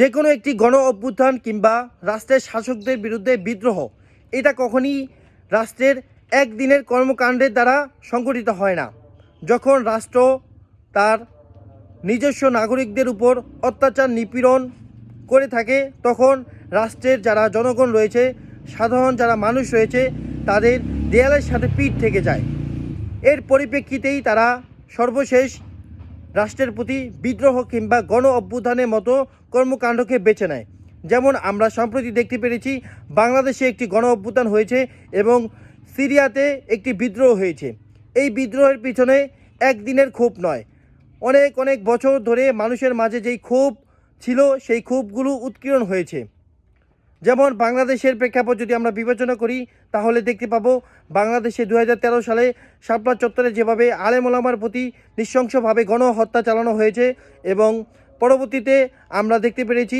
যে কোনো একটি গণ অভ্যুত্থান কিংবা রাষ্ট্রের শাসকদের বিরুদ্ধে বিদ্রোহ এটা কখনই রাষ্ট্রের একদিনের কর্মকাণ্ডের দ্বারা সংগঠিত হয় না। যখন রাষ্ট্র তার নিজস্ব নাগরিকদের উপর অত্যাচার নিপীড়ন করে থাকে, তখন রাষ্ট্রের যারা জনগণ রয়েছে, সাধারণ যারা মানুষ রয়েছে, তাদের দেয়ালের সাথে পিঠ থেকে যায়। এর পরিপ্রেক্ষিতেই তারা সর্বশেষ রাষ্ট্রের প্রতি বিদ্রোহ কিংবা গণ অভ্যুত্থানের মতো কর্মকাণ্ডকে বেছে নেয়। যেমন আমরা সম্প্রতি দেখতে পেরেছি, বাংলাদেশে একটি গণ অভ্যুত্থান হয়েছে এবং সিরিয়াতে একটি বিদ্রোহ হয়েছে। এই বিদ্রোহের পিছনে একদিনের ক্ষোভ নয়, অনেক অনেক বছর ধরে মানুষের মাঝে যেই ক্ষোভ ছিল, সেই ক্ষোভগুলো উৎকীর্ণ হয়েছে। যেমন বাংলাদেশের প্রেক্ষাপট যদি আমরা বিবেচনা করি, তাহলে দেখতে পাবো বাংলাদেশে 2013 সালে শাপলা চত্বরে যেভাবে আলেম ওলামার প্রতি নৃশংসভাবে গণহত্যা চালানো হয়েছে এবং পরবর্তীতে আমরা দেখতে পেরেছি